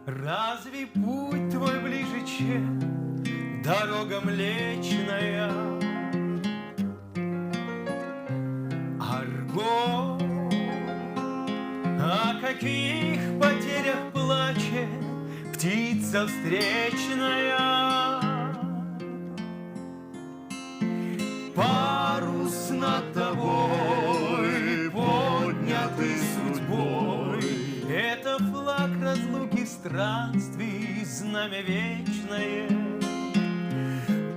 Разве путь твой ближе, чем дорога Млечная? Арго, о каких потерях плачет птица встречная? Парус над тобой, поднятый судьбой, это флаг разлуки странствий, знамя вечное.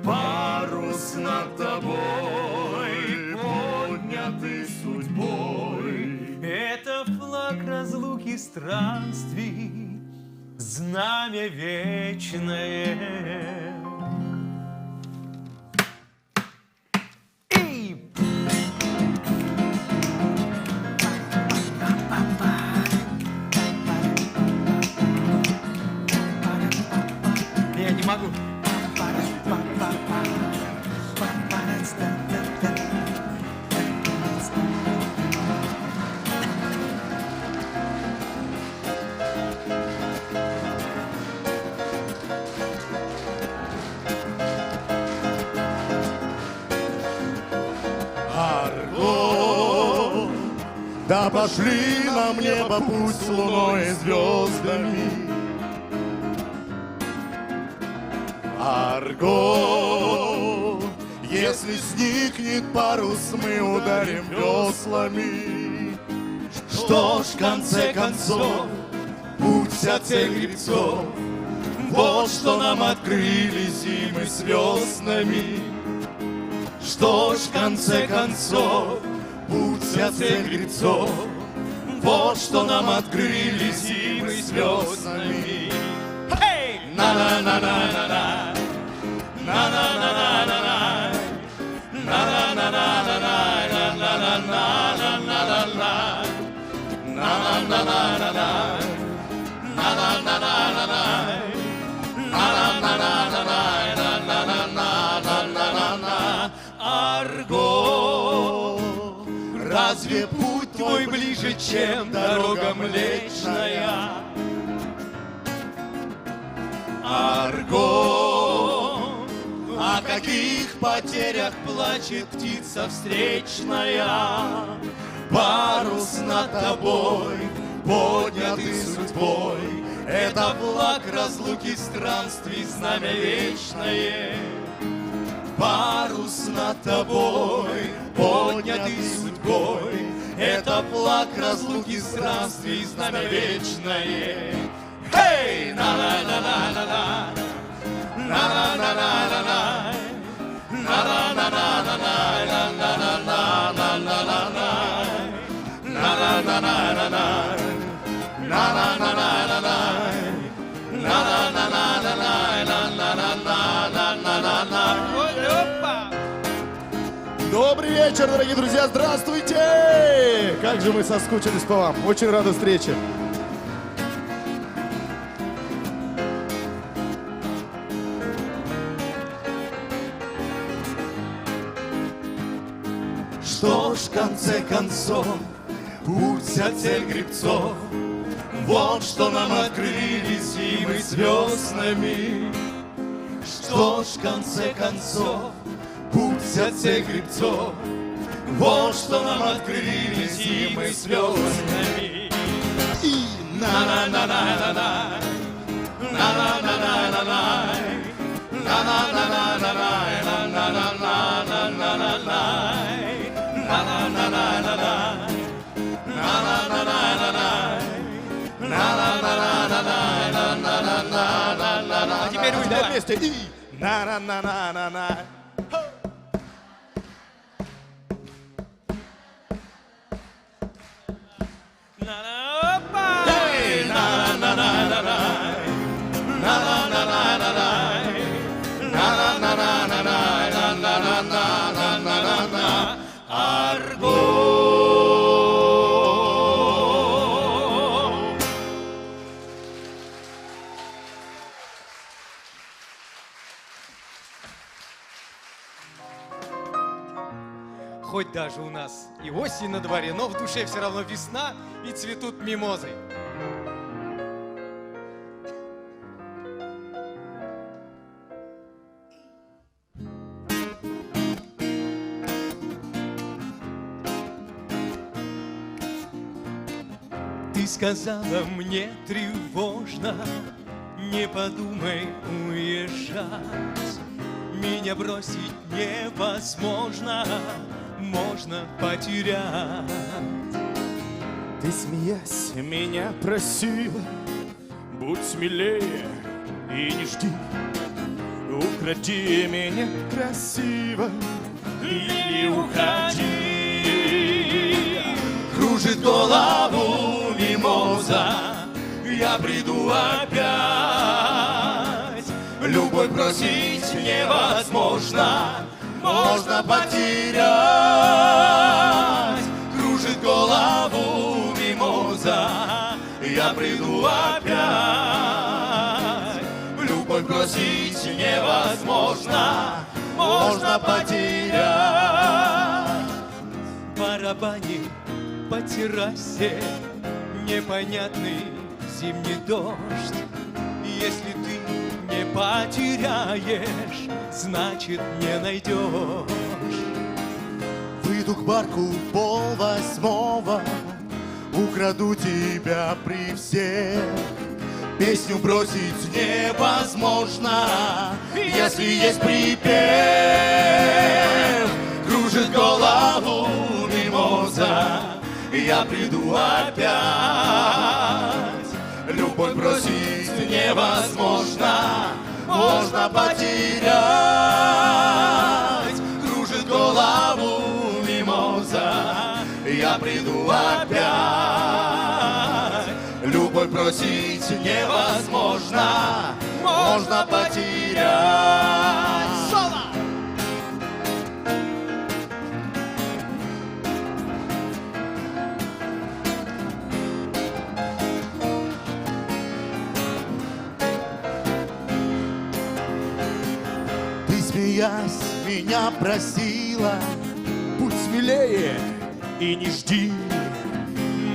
Парус над тобой, поднятый судьбой, это флаг разлуки странствий, знамя вечное. Я не могу. Арго, да пошли нам небо путь с луной и звездами. Арго, если сникнет парус, мы ударим веслами. Что ж, в конце концов, путь от цель гребцов, вот что нам открыли зимы с веснами. Что ж, в конце концов, путь от цель гребцов, вот что нам открыли зимы с веснами. На-на-на-на-на-на, на-на-на-на-на-на, на-на-на-на-на-на, на-на-на-на-на-на, на-на-на-на-на-на. Арго, разве путь твой ближе, чем дорога Млечная? Арго, о каких потерях плачет птица встречная? Парус над тобой, поднятый судьбой, это флаг разлуки странствий, знамя вечное. Парус над тобой, поднятый судьбой, это флаг разлуки странствий, знамя вечное. Hey, na na na na na na, na na na na na na, na na na na na na, na na na na na na na, na na na na na na, na na na na na na, na na na na na на на на. Добрый вечер, дорогие друзья, здравствуйте! Как же мы соскучились по вам, очень рады встрече. Что ж, в конце концов, путь от цель гребцов, вот что нам открыли зимы с веснами. Что ж, в конце концов, путь от цель гребцов, вот что нам открыли зимы с веснами. И на-на-на-на-на-на, на-на-на-на-на-на, а теперь уйдем вместе и на-на-на-на-на-на. Хоть даже у нас и осень на дворе, но в душе все равно весна и цветут мимозы. Ты сказала мне тревожно, не подумай уезжать. Меня бросить невозможно, можно потерять. Ты, смеясь, меня просила, будь смелее и не жди. Укради меня красиво или уходи. Кружит голову мимоза, я приду опять. Любовь бросить невозможно, можно потерять. Кружит голову мимоза, я приду опять. Любовь бросить невозможно, можно потерять. Барабани по террасе непонятный зимний дождь. Если ты не потеряешь, значит не найдешь. Выйду к барку 7:30, украду тебя при всех. Песню бросить невозможно, если есть припев. Кружит голову мимоза, я приду опять. Любовь бросить невозможно, можно потерять. Кружит голову мимоза, я приду опять. Любовь бросить невозможно, можно потерять. Соло! Ты, смеясь, меня просила, будь смелее и не жди.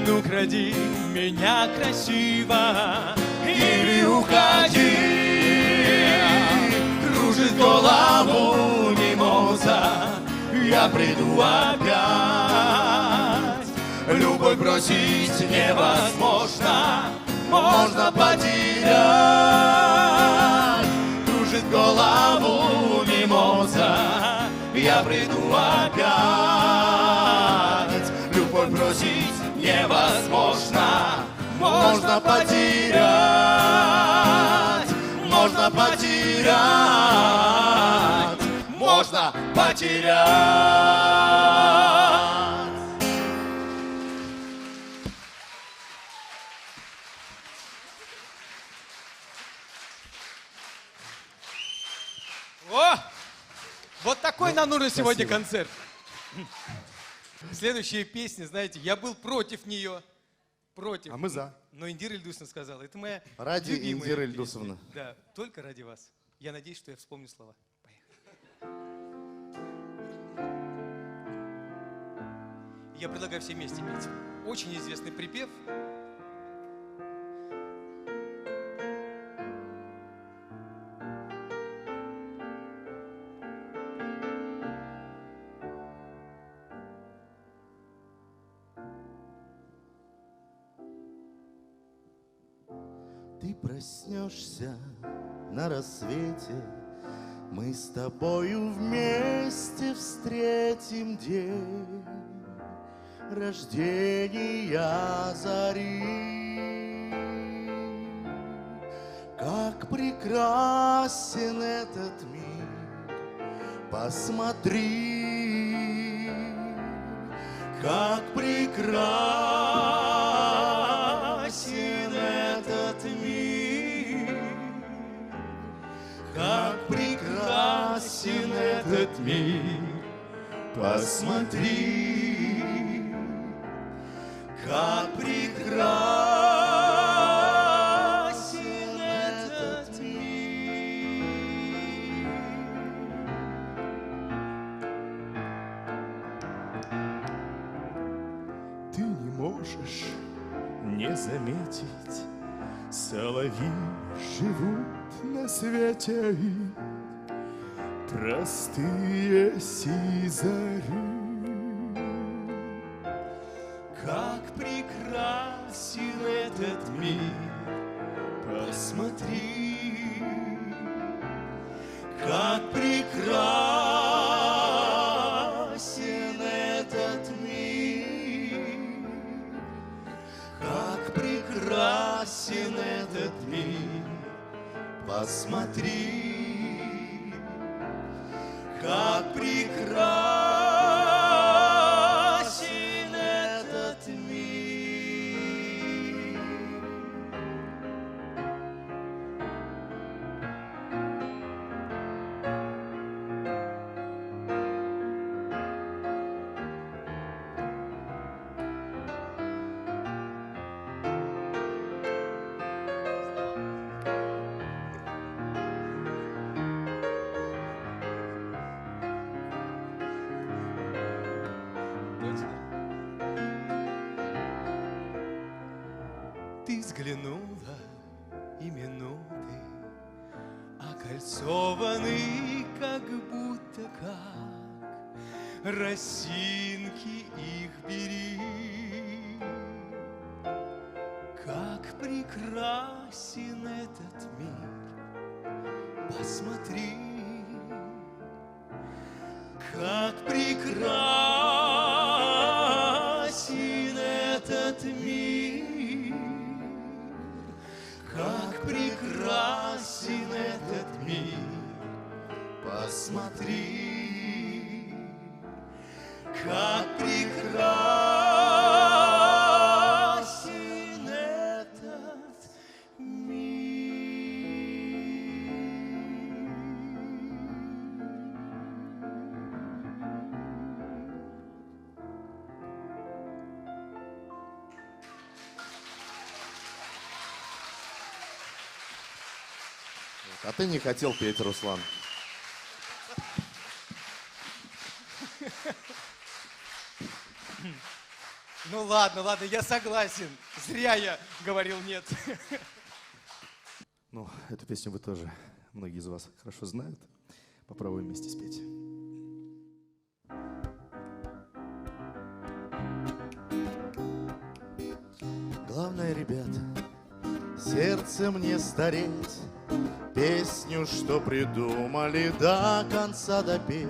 Ну, кради меня красиво Или уходи. Кружит голову мимоза, я приду опять. Любовь бросить невозможно, можно потерять. Кружит голову мимоза, я приду опять. Любовь бросить невозможно, можно потерять. Можно потерять. Можно потерять. О! Вот такой нам нужен сегодня концерт. Следующая песня, знаете, я был против нее. Против. А мы за. Но Индира Ильдусовна сказала, это моя Ради любимая Индиры песня. Ильдусовны. Да, только ради вас. Я надеюсь, что я вспомню слова. Поехали. Я предлагаю все вместе петь. Очень известный припев. Ты проснешься на рассвете, мы с тобою вместе встретим день рождения зари. Как прекрасен этот мир, посмотри, как прекрасен этот мир, как прекрасен этот мир, посмотри, как прекрасен этот мир. Ты не можешь не заметить, соловьи живут на свете, простые сизари. Как прекрасен этот мир. Посмотри, как прекрасен этот мир, как прекрасен этот мир. Посмотри, как прекрасен этот мир. Ты взглянула, и минуты окольцованы, как будто как росинки, их бери. Как прекрасен этот мир, посмотри, как прекрасен этот мир, как прекрасен этот мир. Посмотри, как прекрасен этот А ты не хотел петь, Руслан. Ну ладно, ладно, я согласен. Зря я говорил нет. Ну, эту песню вы тоже, многие из вас хорошо знают. Попробуем вместе спеть. Главное, ребята, сердцем не стареть, песню, что придумали, до конца допеть.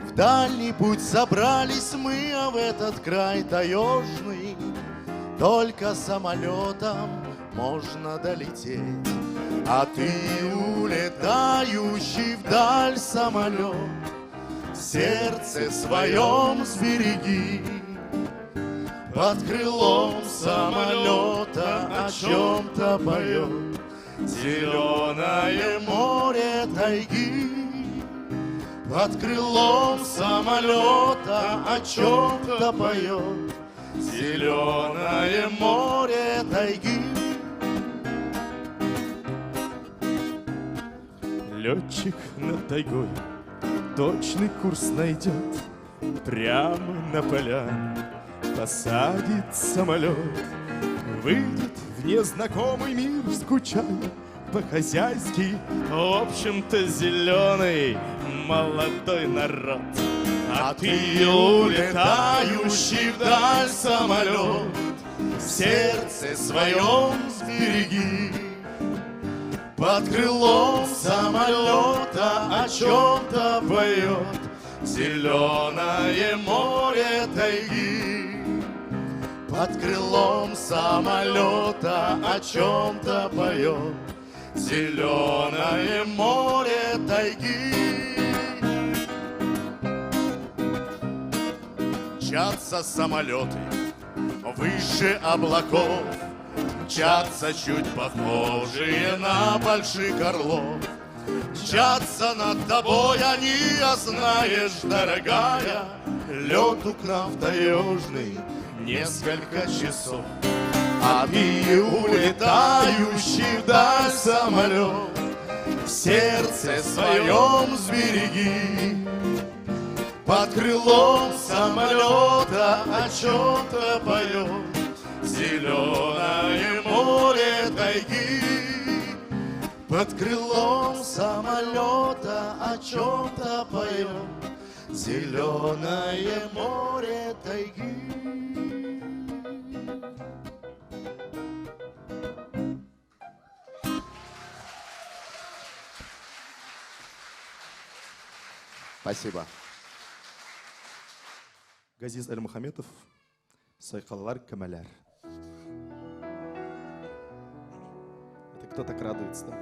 В дальний путь собрались мы, а в этот край таежный только самолетом можно долететь. А ты, улетающий вдаль самолет, в сердце своем сбереги. Под крылом самолета о чем-то поет зеленое море тайги. Под крылом самолета о чем-то поет зеленое море тайги. Летчик над тайгой точный курс найдет, прямо на поляну посадит самолет, выйдет в незнакомый мир, скучая по-хозяйски. В общем-то, зеленый молодой народ. А ты, улетающий вдаль самолет, в сердце своем сбереги. Под крылом самолета о чем-то поет зеленое море тайги. Под крылом самолета о чем-то поет зеленое море тайги. Мчатся самолеты выше облаков, мчатся чуть похожие на больших орлов. Мчатся над тобой они, а знаешь, дорогая, лету к нам в таежный несколько часов. А ты, улетающий вдаль самолет, в сердце своем сбереги. Под крылом самолета о чем-то поет зеленое море тайги. Под крылом самолета о чем-то поет зеленое море тайги. Спасибо. Газиз Әлмухаметов, Сайқалалар Камалар. Это кто так радуется, да?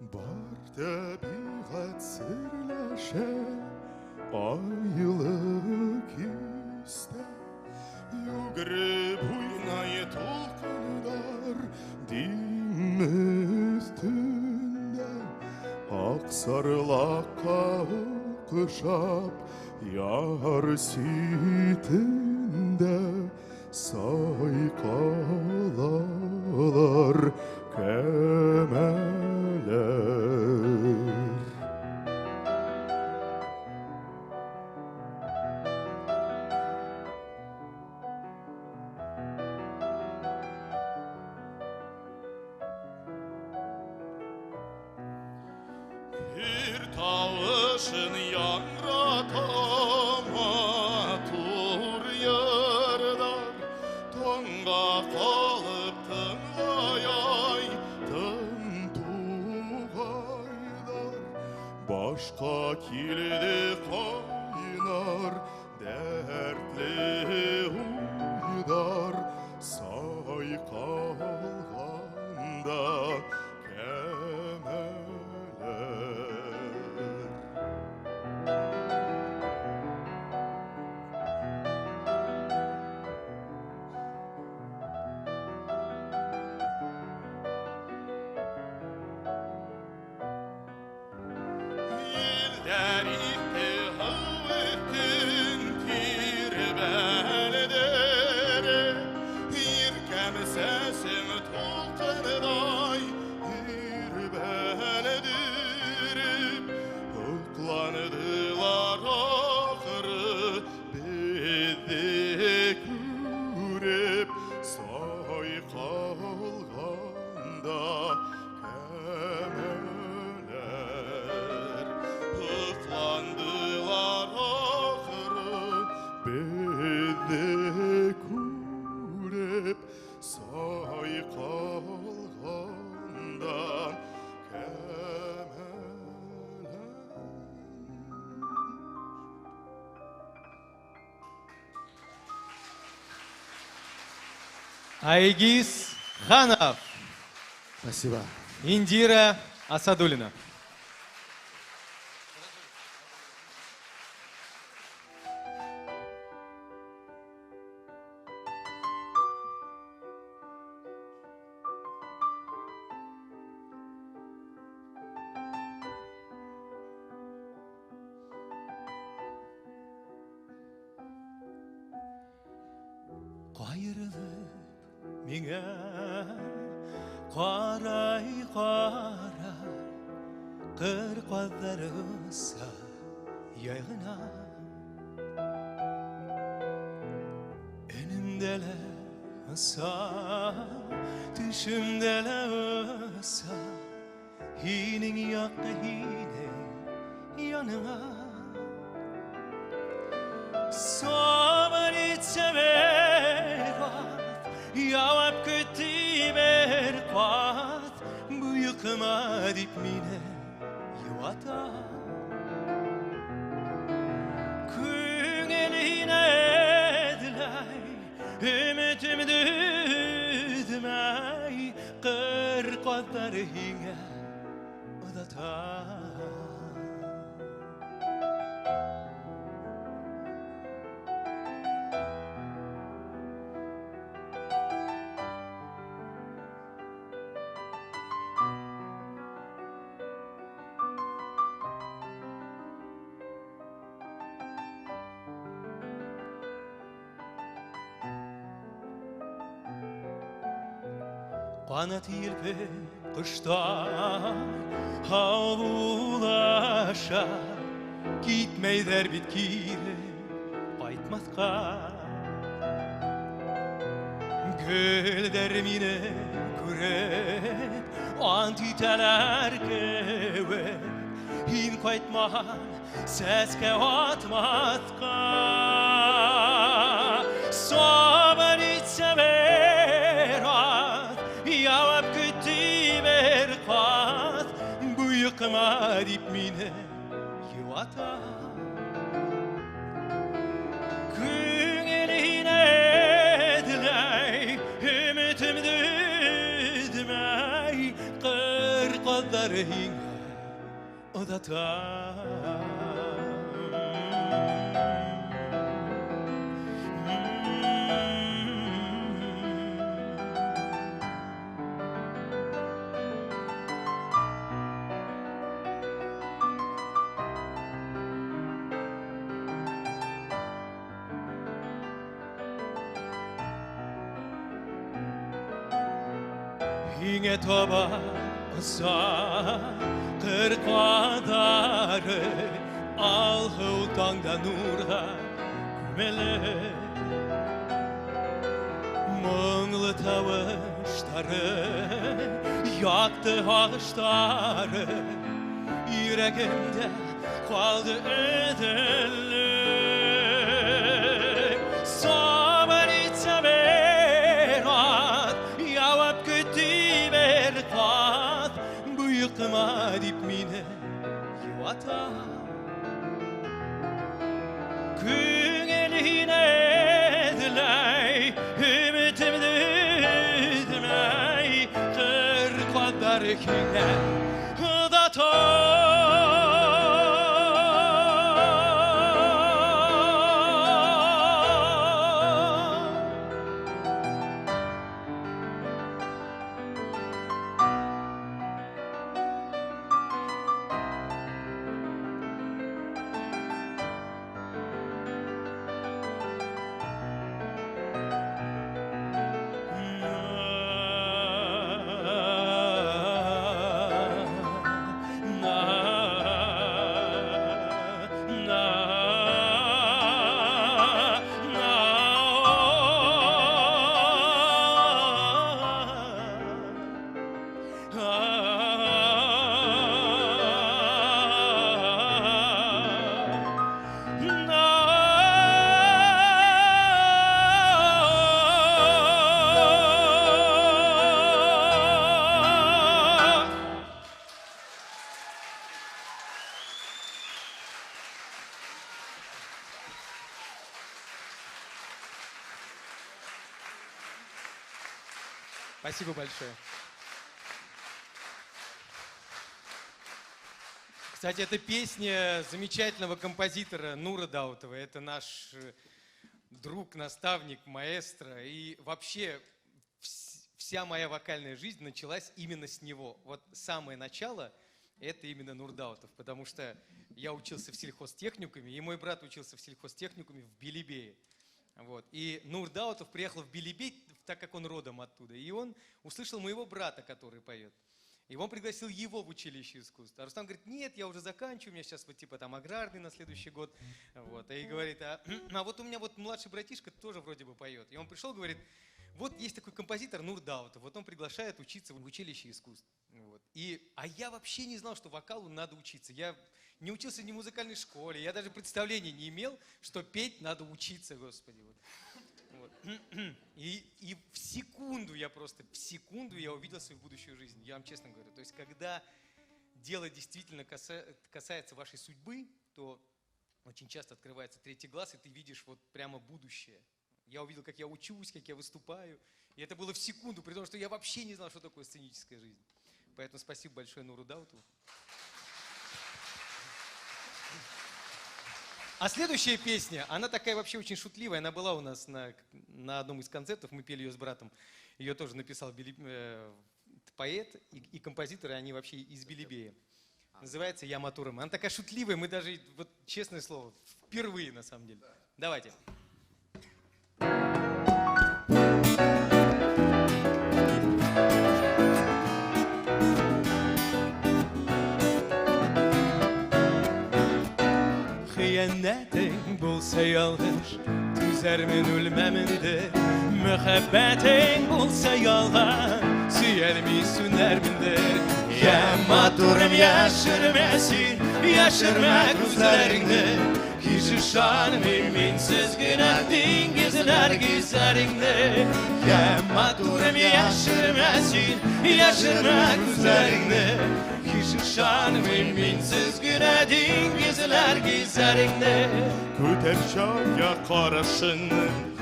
Бар табиғат сірләші, айлы кесті, Югіріп ойнайы толқындар, Деңіз түнді, Ақ сарылаққа оқышап, Яр сүйтінді, Сайқалалар Камалар. Bir tavışın yanratan matur yarlar, Tonga kalıp tınlayay tığaylar. Başka kilidi kaynar, dertli uydar, Sayqalğanda Kamalar. Айгиз Ханов. Спасибо. Индира Асадулина. Qayırılıp mine qaray qaray qırqadlarısa yaygına önümdele ısa düşümdele ısa hinin yakkı hine yanına Soğan içeme Yavap kötü berkat Bu yıkıma dipmine yuvata Küngeline edilay Ümitim düdmay Kırkatlar hinge Odata Qanat yelpi qıştan havulaşa Gitmeyder bitkiri qaytmasqa Gölder mine күреп Antiteler kevep Hin qaytmahan səskə atmasqa Soğan içə severat Yavap kütti berkat Bu yıkıma dip mine yuvata Küngeliğine diley Ümitim düdmey Kır kollarına odata Hinge toba sa kırkadarı al hıvtangda nurha kumele Mınglı tavışları yaktı ağaçları Yüreğimde kaldı ödüllü Sabır içe berat Yavap kütti berkat Bu yıkıma dip mine yuvata Küngeliğine diley Ümitim düdmey Kır kollarına odata Спасибо большое. Кстати, это песня замечательного композитора Нура Даутова. Это наш друг, наставник, маэстро. И вообще вся моя вокальная жизнь началась именно с него. Вот самое начало – это именно Нур Даутов. Потому что я учился в сельхозтехникуме, и мой брат учился в сельхозтехникуме в Белебее. Вот. И Нур Даутов приехал в Белебей, так как он родом оттуда. И он услышал моего брата, который поет. И он пригласил его в училище искусств. А Рустам говорит: нет, я уже заканчиваю, у меня сейчас вот типа там аграрный на следующий год. Вот. И говорит, а вот у меня вот младший братишка тоже вроде бы поет. И он пришел, говорит, вот есть такой композитор Нур Даутов, вот он приглашает учиться в училище искусств. Вот. А я вообще не знал, что вокалу надо учиться. Я не учился ни в музыкальной школе, я даже представления не имел, что петь надо учиться, Господи. Вот. Вот. И в секунду я увидел свою будущую жизнь, я вам честно говорю. То есть, когда дело действительно касается вашей судьбы, то очень часто открывается третий глаз, и ты видишь вот прямо будущее. Я увидел, как я учусь, как я выступаю, и это было в секунду, при том, что я вообще не знал, что такое сценическая жизнь. Поэтому спасибо большое Нуру Даутову. А следующая песня, она такая вообще очень шутливая, она была у нас на одном из концертов, мы пели ее с братом, ее тоже написал поэт и композитор, и они вообще из Белебея. Называется «Я Матурам». Она такая шутливая, мы даже, вот честное слово, впервые на самом деле. Давайте. Hıyannetin bulsa yalgış, tüzermin ölmeminde. Mühabbetin bulsa yalgan, süyer mi süner mindir. Ya maturum yaşır mesin, yaşırma gözlerinde. Kişişan minsiz güneşin gizler gizlerinde Ya maturum yaşırmasın yaşırma gözlerinde Kişişan minsiz güneşin gizler gizlerinde Көтер қарашын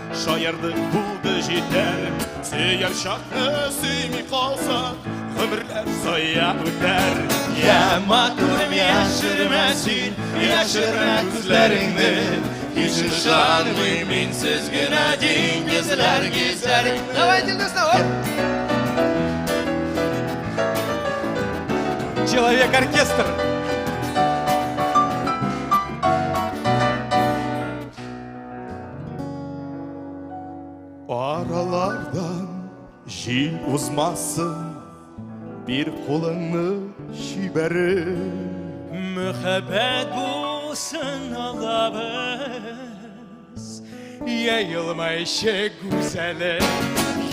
шайырды бұлды жетер Сүйер шақты сүймей қалса Өмірлер зая өтер Ya maturum yaşırmasın yaşırma gözlerinde Kişişan minsiz güneşin gizler gizlerinde Давайте вместе, Человек-оркестр. Aralardan jil uzmasın Bir қолыңны жіберіп Mühabbet bulsun Allah'ımız Yayılmayışı güzeli.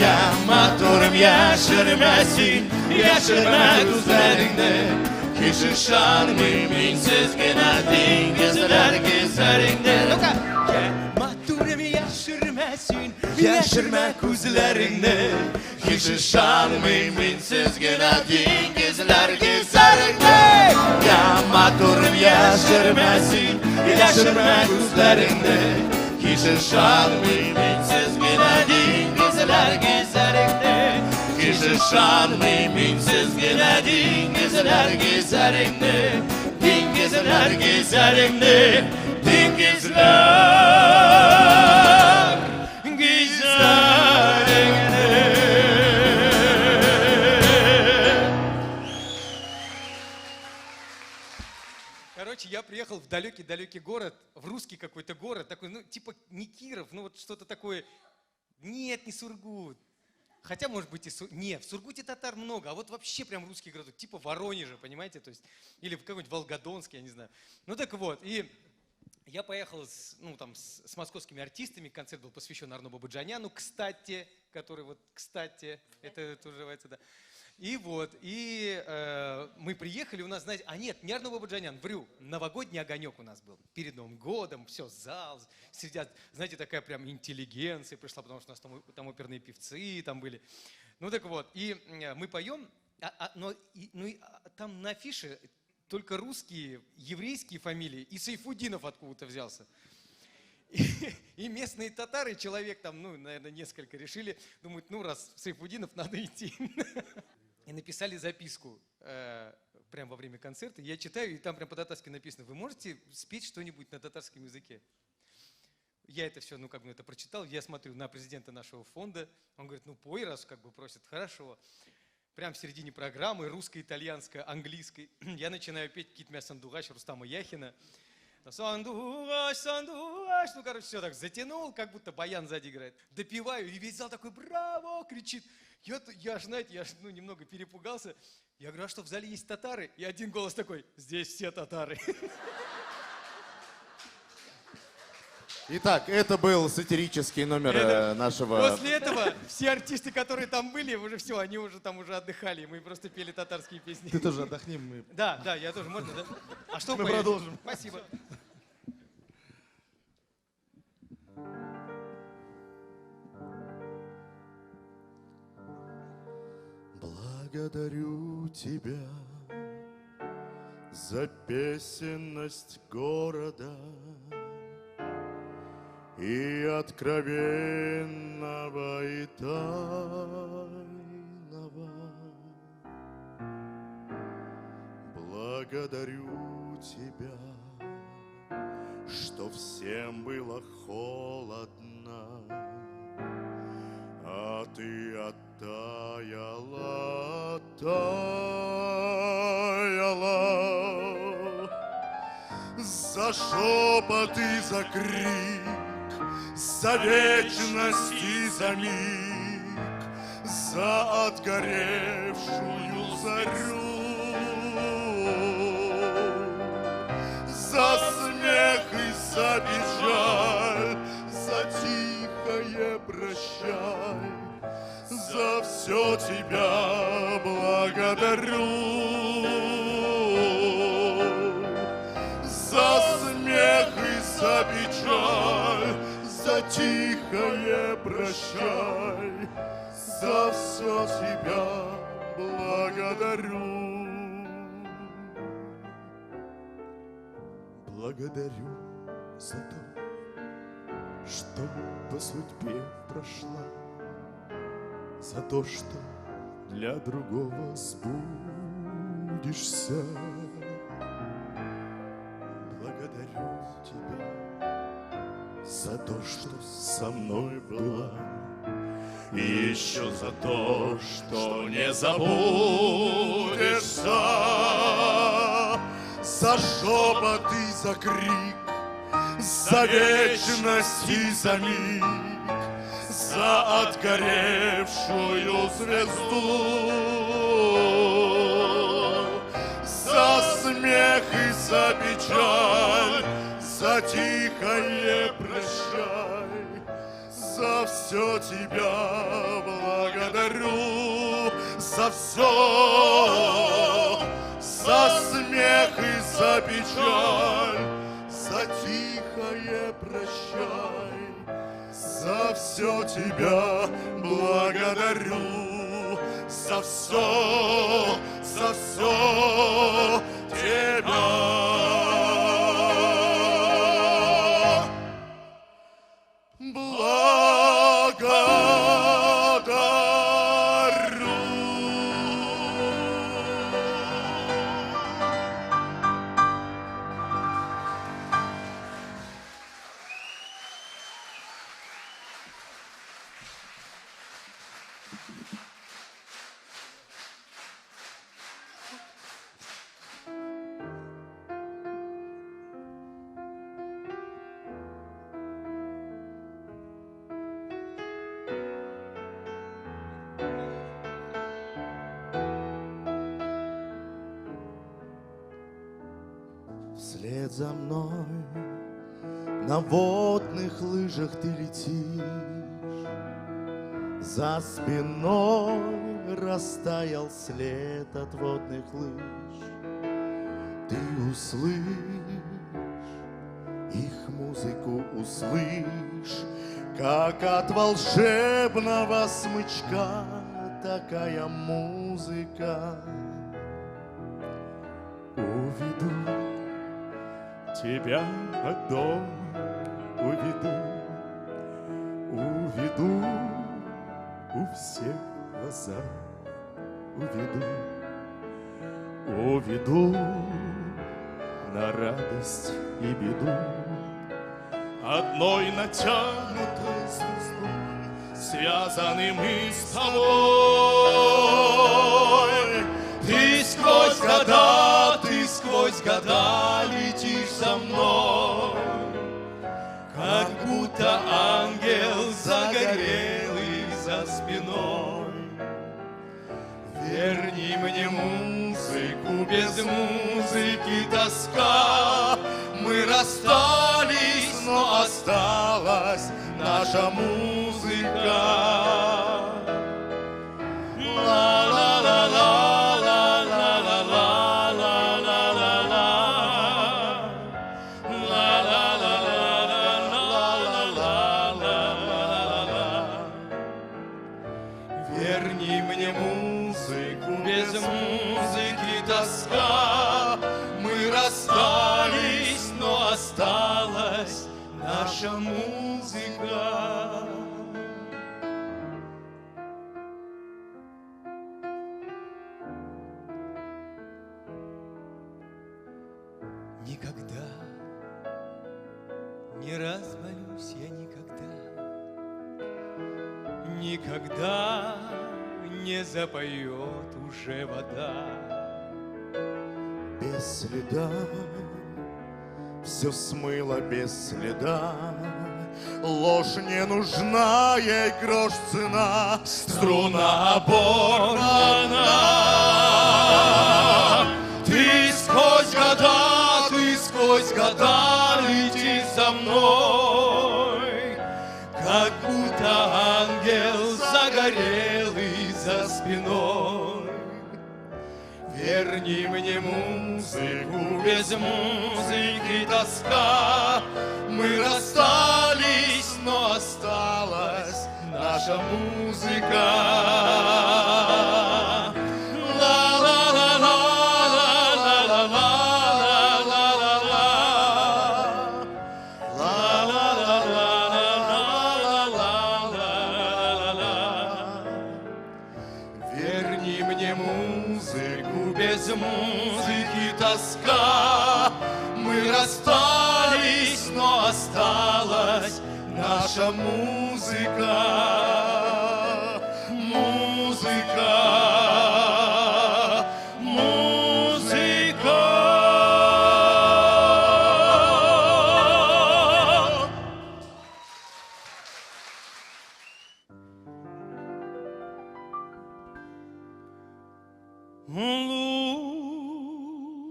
Ya maturum yaşırmasın yaşırma gözlerinde Kişişan minsiz güneşin gizler gizlerinde Ya maturum yaşırmasın yaşırma gözlerinde Kişişan minsiz güneşin gizler gizlerinde Ya maturum yaşırmasın yaşırma gözlerinde Kişişan minsiz güneşin gizler gizlerinde Kişişan minsiz güneşin gizler gizlerinde Din gizler gizlerinde Din gizler gizlerinde Короче, я приехал в далекий-далекий город, в русский какой-то город, такой, ну, типа не Киров, ну вот что-то такое. Нет, не Сургут. Хотя, может быть, и Нет, в Сургуте татар много, а вот вообще прям русский городок, типа Воронежа, понимаете, то есть, или в какой-нибудь Волгодонск, я не знаю. Ну так вот, и я поехал с московскими артистами, концерт был посвящен Арно Бабаджаняну, кстати, который вот, кстати, это называется, да. И вот, мы приехали, у нас, знаете, нет, не Арно Бабаджанян, вру, новогодний огонек у нас был, перед Новым годом, все, зал, сидят, знаете, такая прям интеллигенция пришла, потому что у нас там оперные певцы там были. Ну так вот, и мы поем, там на афише только русские, еврейские фамилии, и Сайфудинов откуда-то взялся. И местные татары, человек там, наверное, несколько решили, думают, раз Сайфудинов, надо идти. И написали записку прямо во время концерта. Я читаю, и там прям по-татарски написано: вы можете спеть что-нибудь на татарском языке? Я это все, это прочитал. Я смотрю на президента нашего фонда. Он говорит, пой, раз просят. Хорошо. Прямо в середине программы, русско-итальянская, английская. Я начинаю петь Китмя Сандугач Рустама Яхина. Сандугач, Сандугач. Все так затянул, как будто баян сзади играет. Допиваю, и весь зал такой браво, кричит. Я немного перепугался. Я говорю, а что, в зале есть татары? И один голос такой: здесь все татары. Итак, это был сатирический номер нашего... После этого все артисты, которые там были, уже все, они уже там отдыхали. Мы просто пели татарские песни. Ты тоже отдохни. Мы... Да, я тоже, можно, да? А что мы продолжим. Спасибо. Благодарю тебя за песенность города и откровенного, и тайного. Благодарю тебя, что всем было холодно, а ты оттаяла, таяла. За шепот и за крик, за вечность и за миг, за отгоревшую зарю, за смех и за печаль, за тихое прощай, за все тебя благодарю, за смех и за за печаль, за тихое прощай, за все тебя благодарю. Благодарю за то, что по судьбе прошла, за то, что для другого сбудешься. Благодарю тебя за то, что со мной была, и еще за то, что не забудешься. За шепот и за крик, за вечность и за миг, за отгоревшую звезду, за смех и за печаль, за тихое прощай, за все тебя благодарю, за все, за смех и за печаль, за тихое прощай, за все тебя благодарю, за все тебя благодарю. Вслед за мной на водных лыжах ты летишь, за спиной растаял след от водных лыж. Ты услышь их музыку, услышь, как от волшебного смычка такая музыка. Уведу тебя от дома, уведу у всех глаза, уведу на радость и беду. Одной натянутой звездой связаны мы с тобой. Ты сквозь года летишь со мной, как будто ангел загорелый за спиной. Верни мне музыку, без музыки тоска. Мы расстались, но осталась наша музыка. Верни мне музыку, без музыки тоска. Мы расстались, но осталась наша музыка. Никогда не развалюсь я, никогда не запоет уже вода. Без следа все смыло без следа. Ложь не нужна, ей грош цена. Струна оборвана. Ты сквозь года летишь за мной, как будто ангел загорелый за спиной. верни мне музыку, без музыки тоска. Мы расстались, но осталась наша музыка. Верни мне музыку, без музыки тоска. Мы расстались, но осталась наша музыка. Музыка, музыка.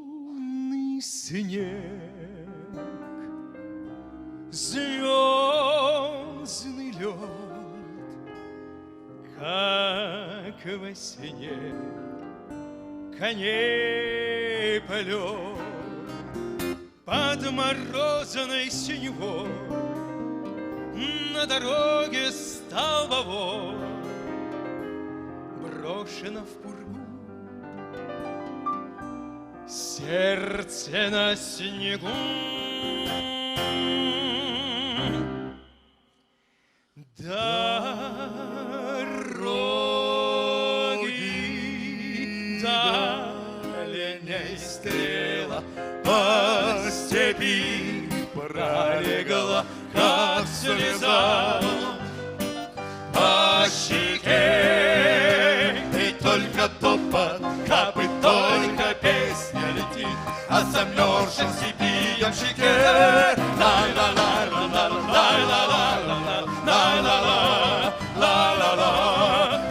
Лунный снег, звездный лед, как во сне коней полет под морозной синевой на дороге столбовой брошено в пургу. Сердце на снегу, дороги дальней стрела по степи пролегла, как слеза по щеке. И только топот капы, только песня летит, а замерзшим степи ямщике.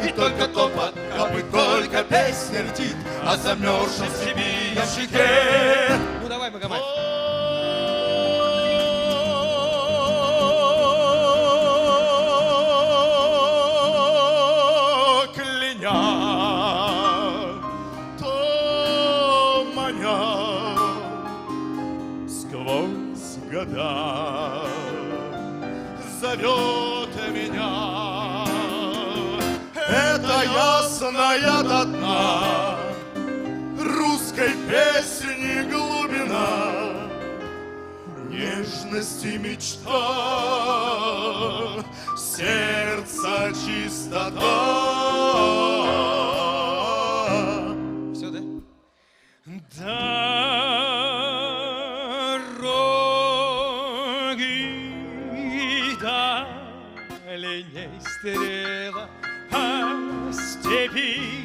И только топот капы, только песня летит, а замерзшим степи ямщике. Ну давай, Магомед. Сквозь года зовет меня эта ясная до дна русской песни глубина, нежность и мечта, сердца чистота. Все, да? Дороги дальней стрела по степи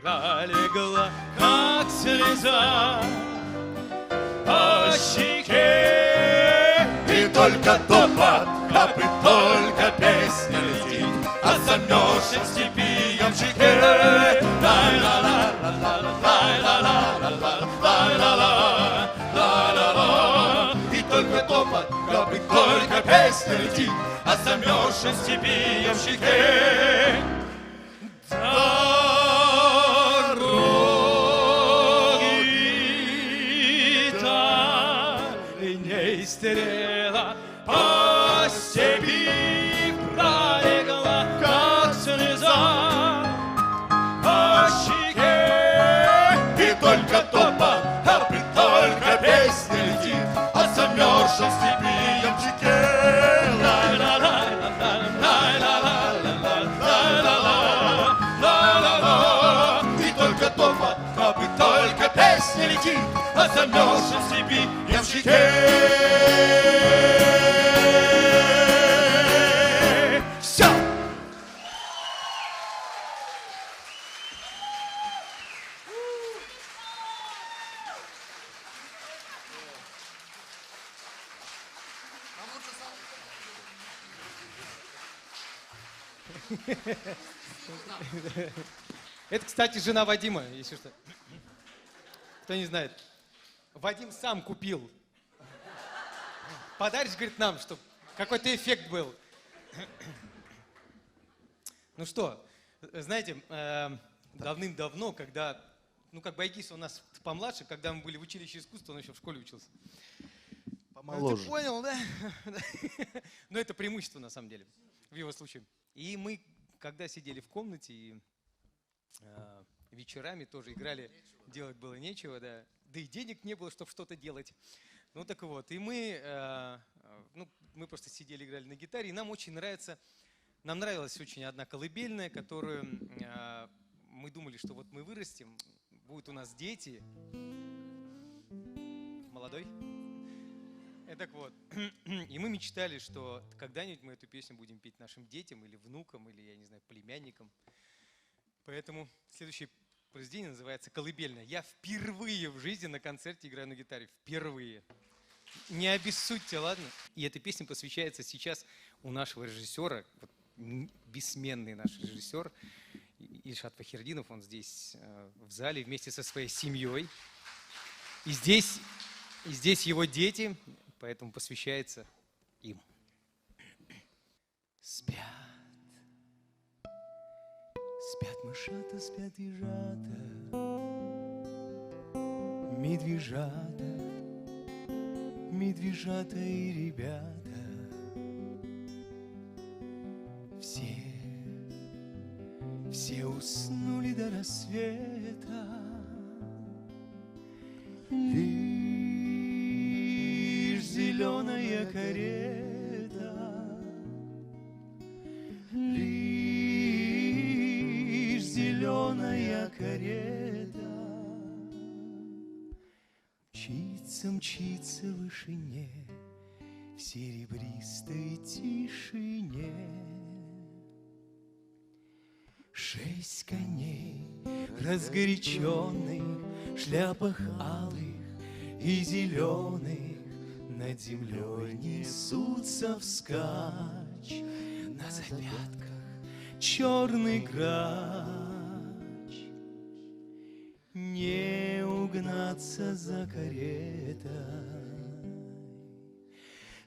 пролегла, как слеза по щеке. И только топот капы, только песня летит, а замерзшим степи ямщике. И только топот капы, только песня летит, а замерзшим степи ямщике. Дороги дальней стрела по степи пролегла, как слеза по щеке. И только топот капы, только песня летит, а замерзшим степи ямщике. И только топот капы, только песня летит, а замерзшим степи ямщике. Все! Это, кстати, жена Вадима, если что. Кто не знает. Вадим сам купил. Подаришь, говорит, нам, чтобы какой-то эффект был. Ну что, знаете, давным-давно, когда Ну, как бы Айгиз у нас помладше, когда мы были в училище искусств, он еще в школе учился. Помоложе. Ты понял, да? Но это преимущество, на самом деле, в его случае. И мы, когда сидели в комнате, и вечерами тоже играли, делать было нечего, да. Да и денег не было, чтобы что-то делать. Ну, так вот. И мы просто сидели, играли на гитаре, и нам нравилась очень одна колыбельная, которую мы думали, что вот мы вырастем, будут у нас дети. Молодой? Так вот, и мы мечтали, что когда-нибудь мы эту песню будем петь нашим детям или внукам, или, я не знаю, племянникам. Поэтому следующее произведение называется «Колыбельная». Я впервые в жизни на концерте играю на гитаре. Впервые. Не обессудьте, ладно? И эта песня посвящается сейчас у нашего режиссера, вот, бессменный наш режиссер Ильшат Фахирдинов. Он здесь в зале вместе со своей семьей. И здесь его дети. Поэтому посвящается им. Спят, спят мышата, спят ежата, медвежата, медвежата и ребята. Все уснули до рассвета. Зеленая карета, лишь зеленая карета мчится, мчится в вышине, в серебристой тишине. 6 коней разгоряченных, в шляпах алых и зеленых над землей несутся вскачь, на запятках черный грач. Не угнаться за каретой,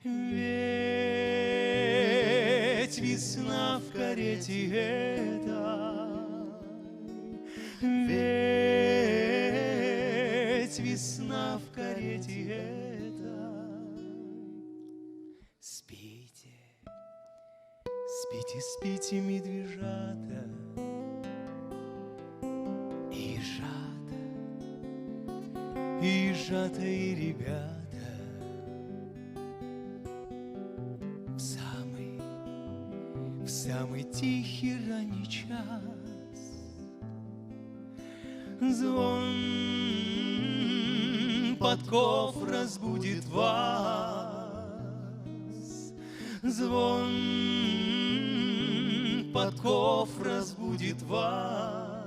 ведь весна в карете этой, ведь весна в карете этой. Спите, спите, медвежата и ежата и ребята. В самый тихий ранний час звон подков разбудит вас. Звон подков разбудит вас.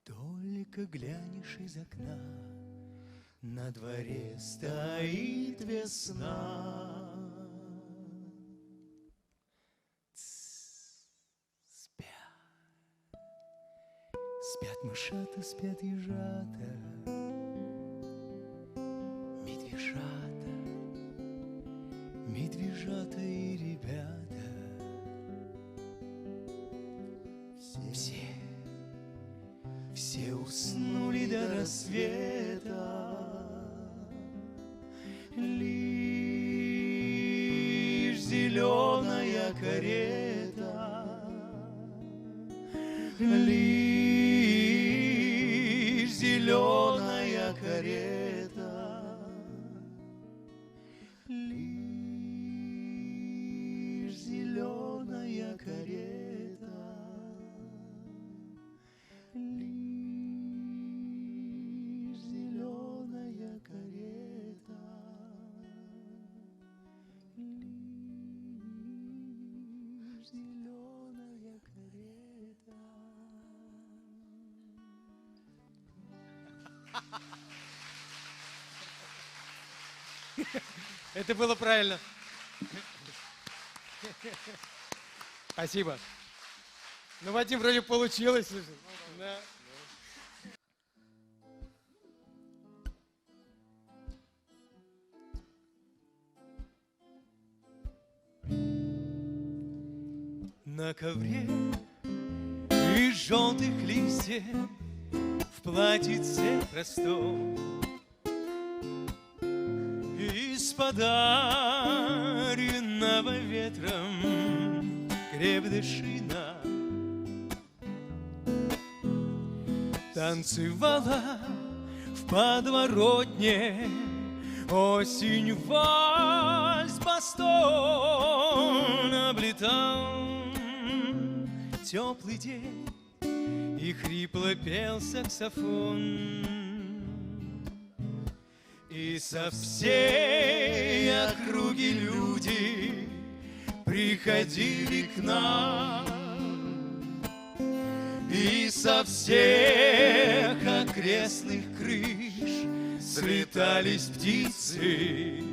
Только глянешь из окна, на дворе стоит весна. Спят, спят мышата, спят ежата, медвежата, медвежата и ребята. Все уснули до рассвета. Лишь зеленая карета, лишь зеленая карета, лишь зеленая карета. Это было правильно. Спасибо. Ну, Вадим, вроде получилось. Да. На ковре лежит желтых листьев в платьице простом. Из подаренного ветром крепдышина танцевала в подворотне осень вальс-бастон. Облетал теплый день, и хрипло пел саксофон. И со всей округи люди приходили к нам, и со всех окрестных крыш слетались птицы.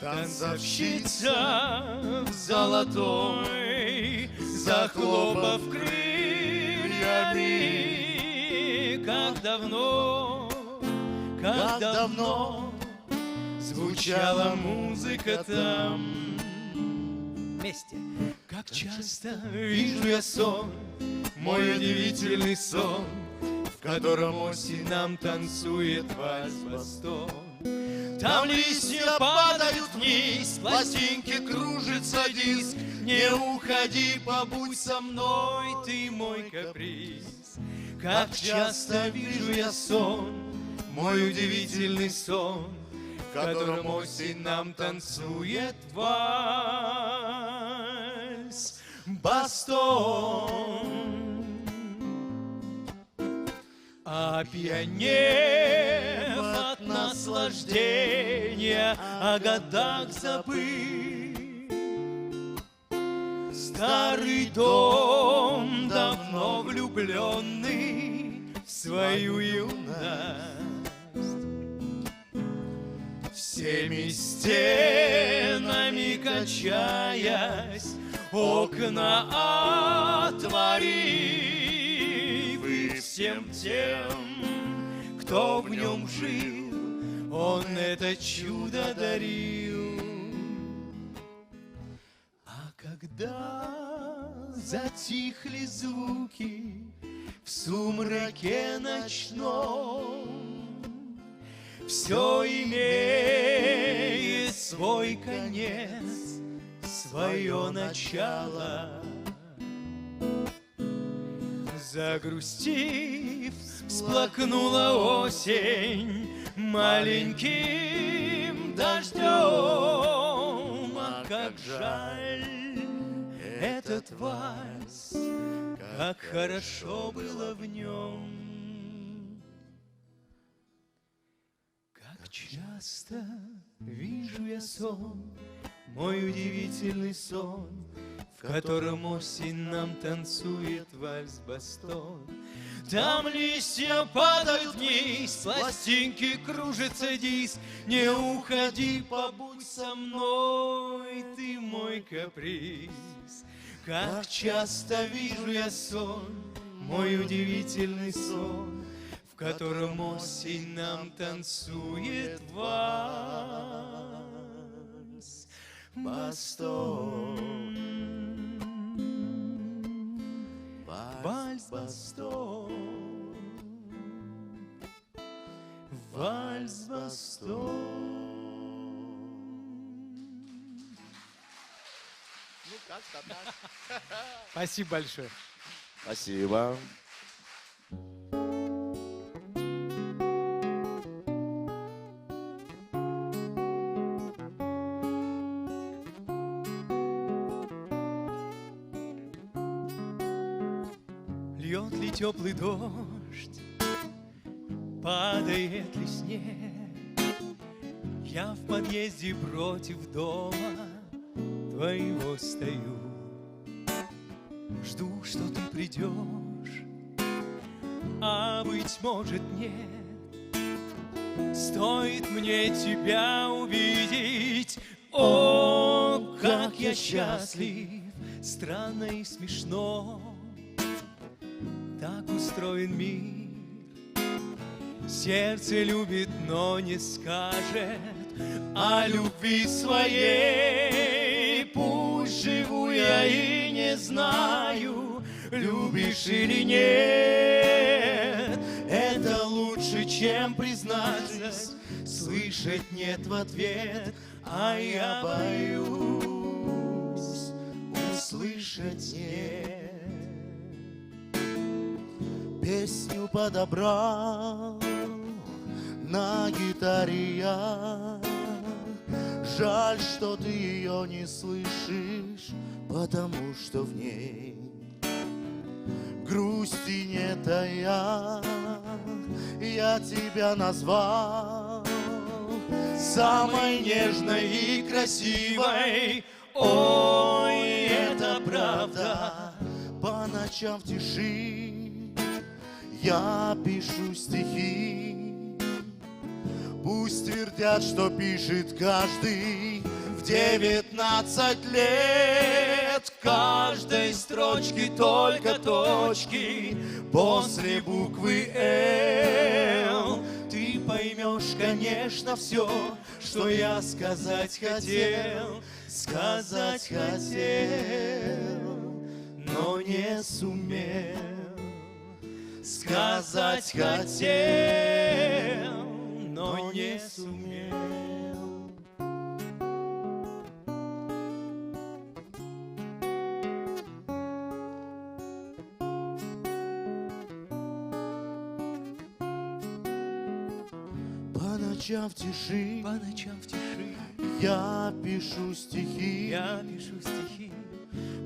Танцовщица в золотой, захлопав крыльями, как давно звучала музыка там. Вместе. Как часто вижу я сон, мой удивительный сон, в котором осень нам танцует вальс-бастон. Там листья падают вниз, пластинки кружится диск. Не уходи, побудь со мной, ты мой каприз. Как часто вижу я сон, мой удивительный сон, в котором осень нам танцует вальс-бастон. Опьянев от наслаждения, о годах забыв, старый дом, давно влюбленный в свою юность, всеми стенами качаясь, окна отворив, и всем тем, кто в нем жил, он это чудо дарил. А когда затихли звуки в сумраке ночном, все имеет свой конец, свое начало. Загрустив, всплакнула осень маленьким дождем. А как жаль этот вальс, как хорошо было в нем. Как часто вижу я сон, мой удивительный сон, в котором осень нам танцует вальс-бастон. Там листья падают вниз, пластинки кружится диск. Не уходи, побудь со мной, ты мой каприз. Как часто вижу я сон, мой удивительный сон, в котором осень нам танцует вальс-бастон. Вальс-бастон, вальс-бастон. Ну, как-то так. Спасибо большое. Спасибо. Льет ли теплый дождь, падает ли снег, я в подъезде против дома твоего стою. Жду, что ты придешь, а быть может нет. Стоит мне тебя увидеть, о, как я счастлив, странно и смешно. Так устроен мир, сердце любит, но не скажет о любви своей. Пусть живу я и не знаю, любишь или нет. Это лучше, чем признаться, слышать нет в ответ. А я боюсь услышать нет. Песню подобрал на гитаре я. Жаль, что ты ее не слышишь, потому что в ней грусти нет, а я тебя назвал самой нежной и красивой. Ой, это правда. По ночам в тиши я пишу стихи. Пусть твердят, что пишет каждый в 19 лет. Каждой строчки только точки после буквы «Л». Ты поймешь, конечно, все, что я сказать хотел, но не сумел. Сказать хотел, но не сумел. По ночам в тиши я пишу стихи.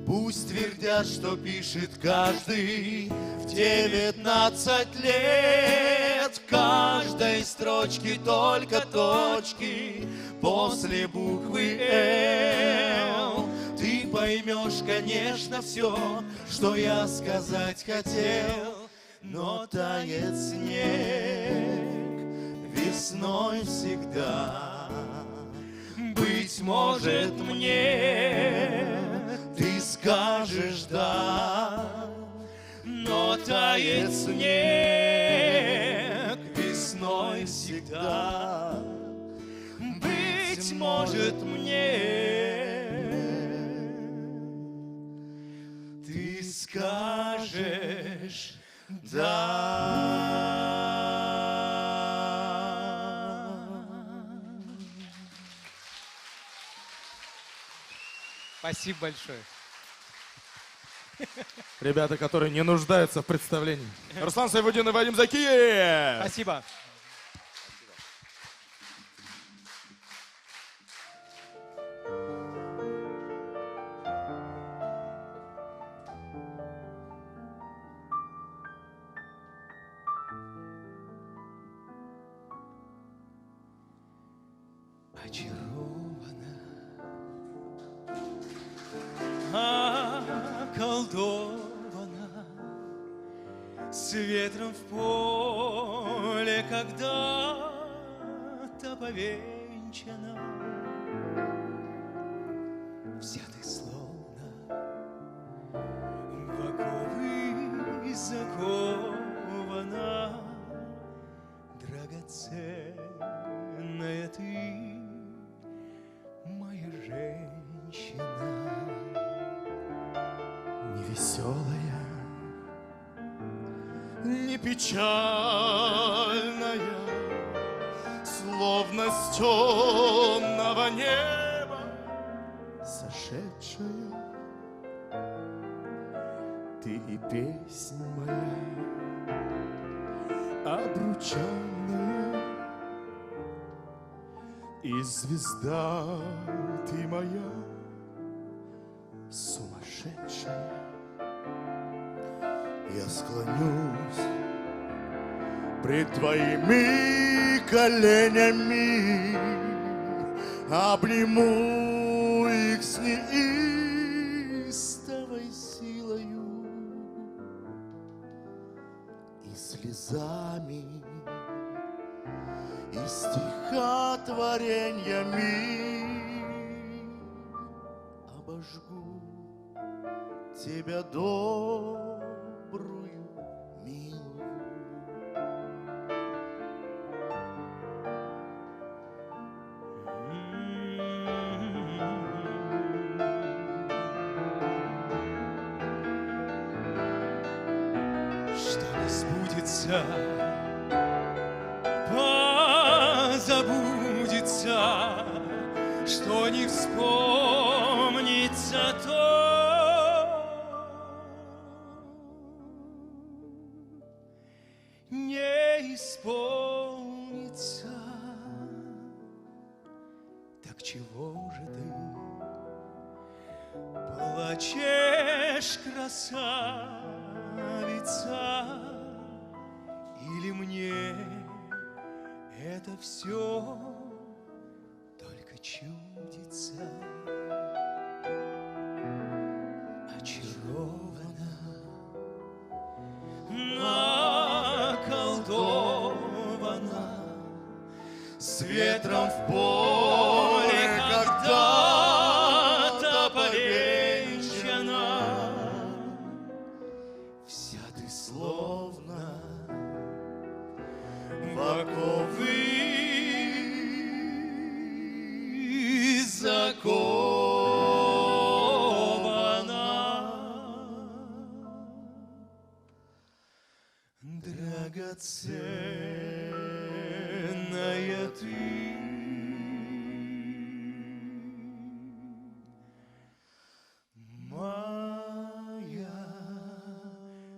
Пусть твердят, что пишет каждый в 19 лет. Каждой строчки только точки после буквы «Л». Ты поймешь, конечно, все, что я сказать хотел, но тает снег весной всегда. Быть может, мне ты скажешь «да», но тает снег весной всегда. Быть может, мне ты скажешь «да». Спасибо большое. Ребята, которые не нуждаются в представлении. Руслан Сайфутдинов и Вадим Закиев. Спасибо. Очарована, околдована, с ветром в поле когда-то повенчана. Вся ты словно в оковы закована, драгоценная ты, моя женщина. Не веселая, не печальная, словно с темного неба сошедшая, ты и песнь моя обручальная, и звезда ты моя сумасшедшая. Я склонюсь пред твоими коленями, обниму их с неистовой силою и слезами, и стихотворениями обожгу тебя добрую, милую. что не сбудется, позабудется, что не вспомнится то, не исполнится. Так чего же ты плачешь, красавица, или мне это все только чудится? Очарована, наколдована, С ветром в поле когда-то повенчана. Вся ты словно в оковы закована. Драгоценная ты, моя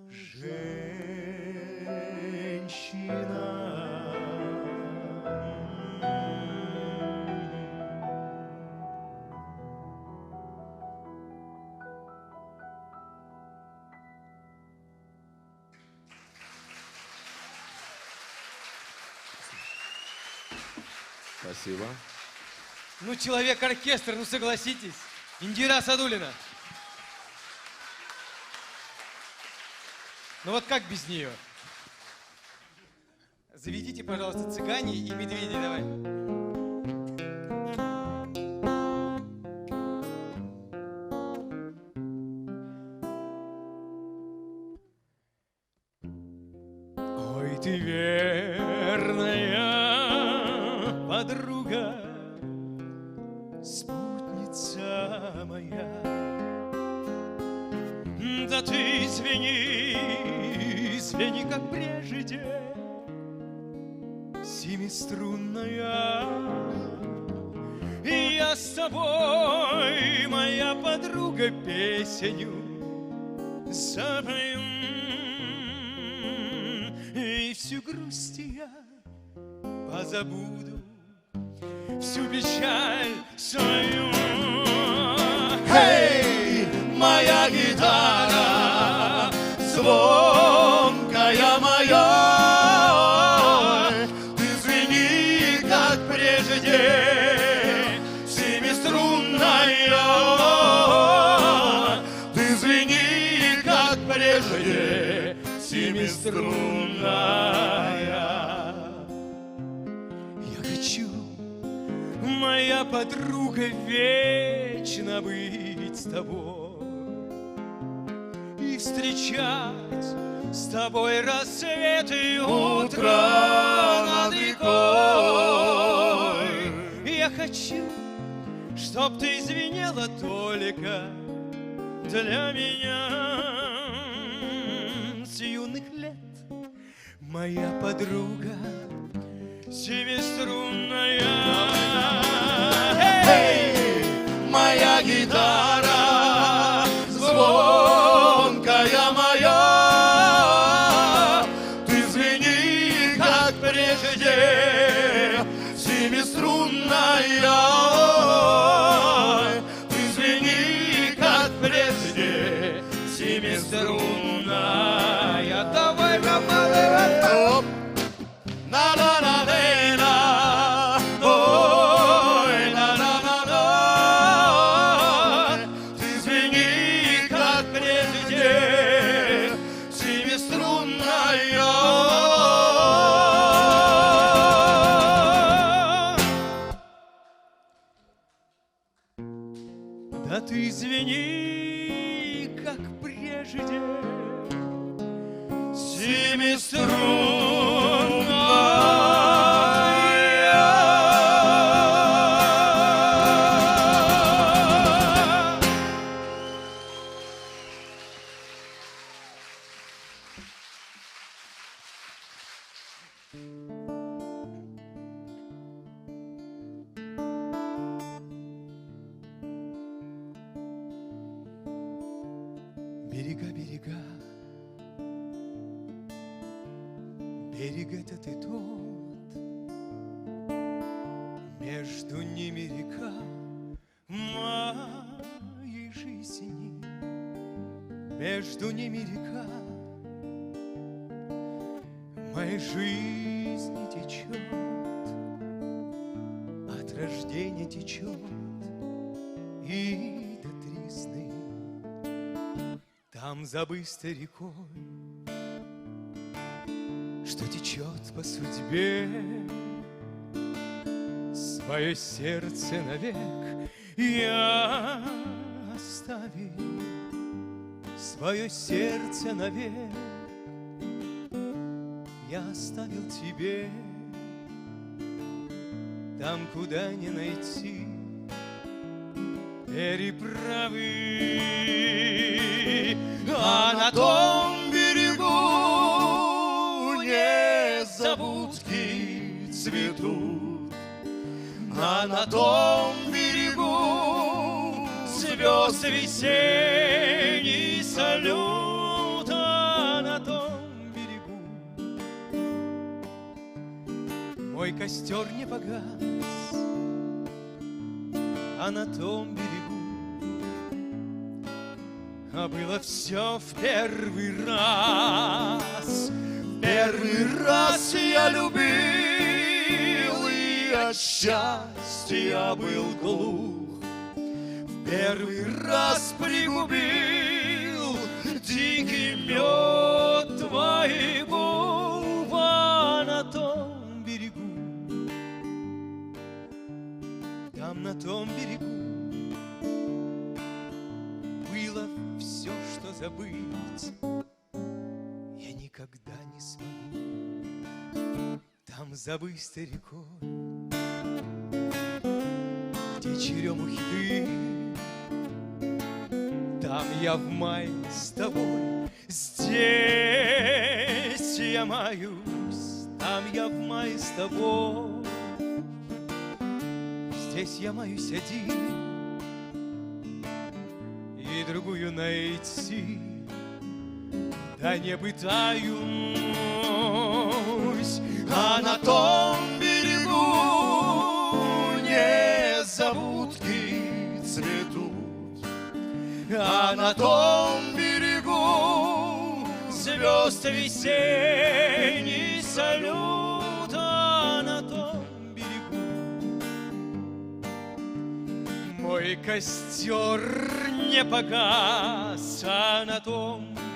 женщина. Спасибо. Ну, человек-оркестр, ну согласитесь. Индира Садулина. Ну вот как без нее? Заведите, пожалуйста, цыгане и медведи давай. Ой, ты верная подруга, спутница моя. Да ты звени, звени, как прежде, семиструнная. И я с тобой, моя подруга, песеню запою. И всю грусть я позабуду, всю печаль свою. Эй, моя гитара, звонкая моя, ты звени, как прежде, семиструнная. Ты звени, как прежде, семиструнная. Я хочу, моя подруга, вечно быть с тобой и встречать с тобой рассвет и утро над рекой. Я хочу, чтоб ты звенела только для меня с юных лет, моя подруга семиструнная. Эй, моя гитара, звонкая моя, ты звени, как прежде, семиструнная. Ты звени, как прежде, семиструнная. Давай, оп, на-на-на-на-на, ой, на-на-на-на. Ты звени, как прежде, семиструнная. Да ты звени, как прежде, семиструнная. Берега, берега, берег этот и тот, между ними река моей жизни, между ними река моей жизни течет, от рождения течет и до тризны. Там за быстрой рекой, что течет по судьбе, свое сердце навек я оставил, свое сердце навек я оставил тебе, там, куда не найти переправы. А на том берегу незабудки цветут, а на том берегу звезд весенний салют, а на том берегу мой костер не погас, а на том берегу а было все в первый раз. В первый раз я любил, и от счастья был глух. В первый раз пригубил дикий мед твоих губ, а на том берегу, там на том берегу было все, что забыть я никогда не смогу. Там за быстрой рекой, где черемухи дым, там я в мае с тобой, здесь я маюсь, там я в мае с тобой, здесь я маюсь один. И другую найти, да не пытаюсь, а на том берегу незабудки цветут, а на том берегу звезд весенний салют, а на том берегу мой костер не погас, а на том берегу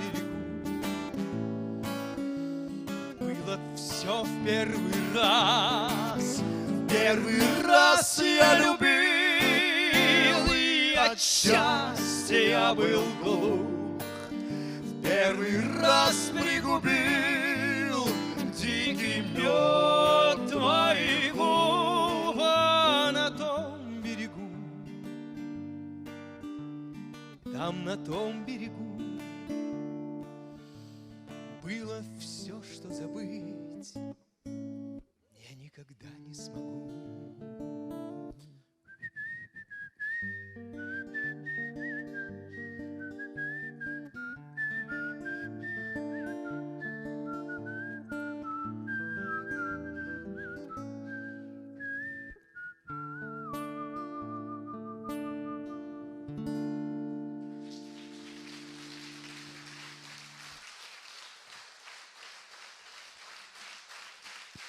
было все в первый раз. В первый раз я любил, и от счастья был глух. В первый раз пригубил дикий мед твоих губ, а на том берегу, там на том берегу было все, что забыть я никогда не смогу.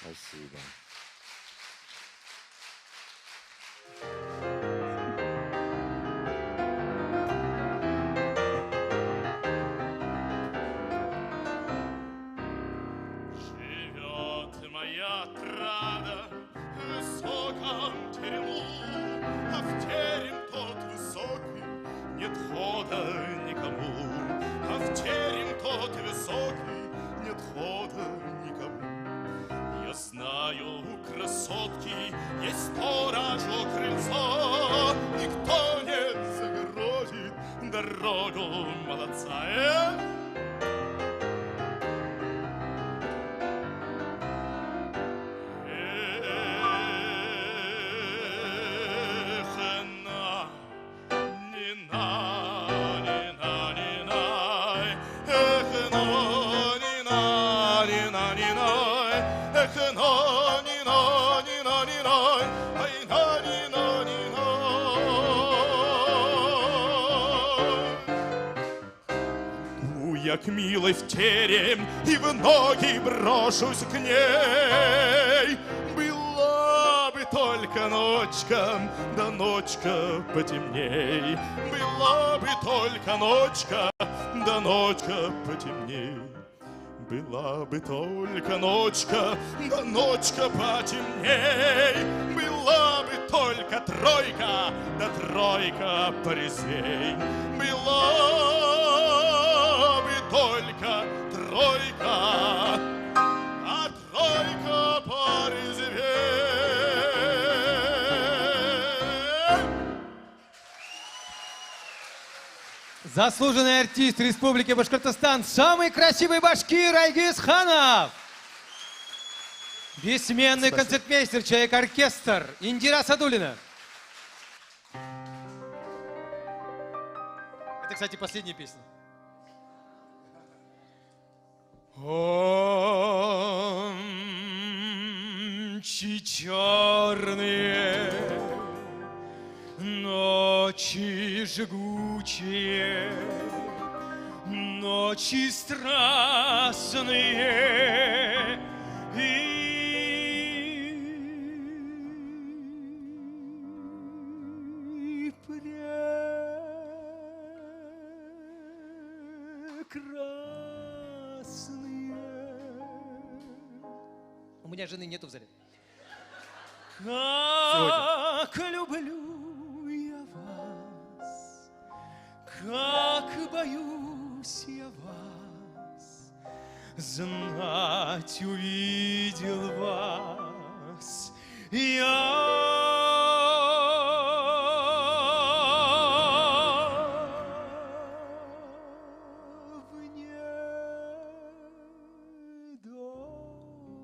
Спасибо. Живет моя отрада в высоком терему, а в терем тот высокий нет хода никому, а в терем тот высокий нет хода никому. Я знаю, у красотки есть сторож у крыльца, никто не загородит дорогу молодца. я к милой в терем и в ноги брошусь к ней. Была бы только ночка, да ночка потемней. Была бы только ночка, да ночка потемней. Была бы только ночка, да ночка потемней. Была бы только тройка, да тройка порезвей. Была бы только тройка, а тройка порезвей. Заслуженный артист Республики Башкортостан, самый красивый башкир Айгиз Ханов. Бессменный концертмейстер, человек-оркестр Индира Садулина. Это, кстати, последняя песня. Ночи черные, ночи жгучие, ночи страстные, и прекрасные. У меня жены нету в зале. Как люблю я вас, как боюсь я вас, знать увидел вас в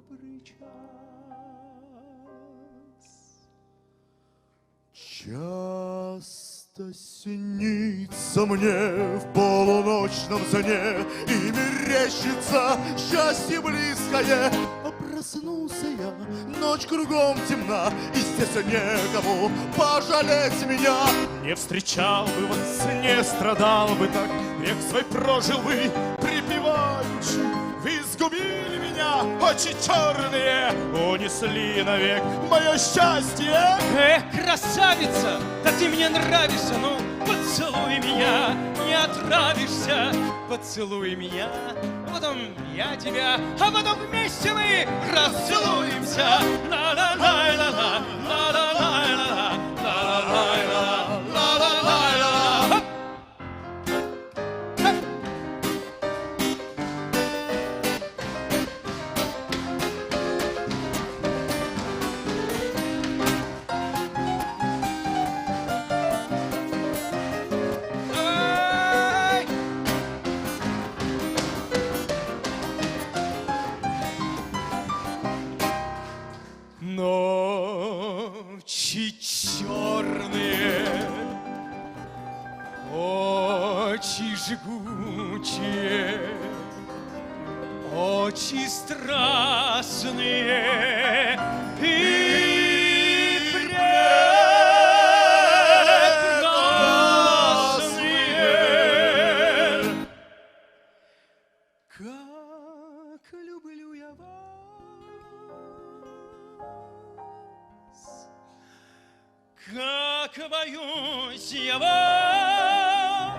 недобрый час. Часто снится мне в полуночном сне и мерещится счастье близкое. А проснулся я, ночь кругом темна, и здесь некому пожалеть меня. Не встречал бы вас, не страдал бы так, век свой прожил бы припеваючи. Вы изгубили меня, очи черные, унесли навек мое счастье. Красавица, да ты мне нравишься, ну поцелуй меня, не отравишься, поцелуй меня, а потом я тебя, а потом вместе мы расцелуемся. Ла-ла-лай-ла-ла, ла-ла-лай-ла-ла, ла-ла-лай-ла-ла, ла-ла-лай-ла-ла. Ночи черные, очи жгучие, очи страстные и прекрасные. Как люблю я вас, как боюсь я вас,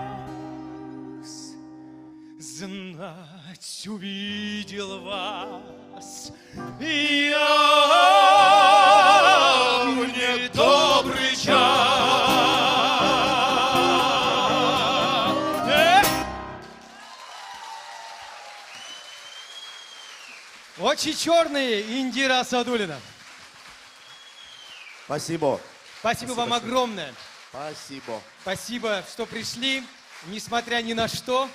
знать увидел вас я в недобрый час. Очи черные, Индира Садулина. Спасибо. Спасибо вам огромное. Спасибо. Спасибо, что пришли, несмотря ни на что.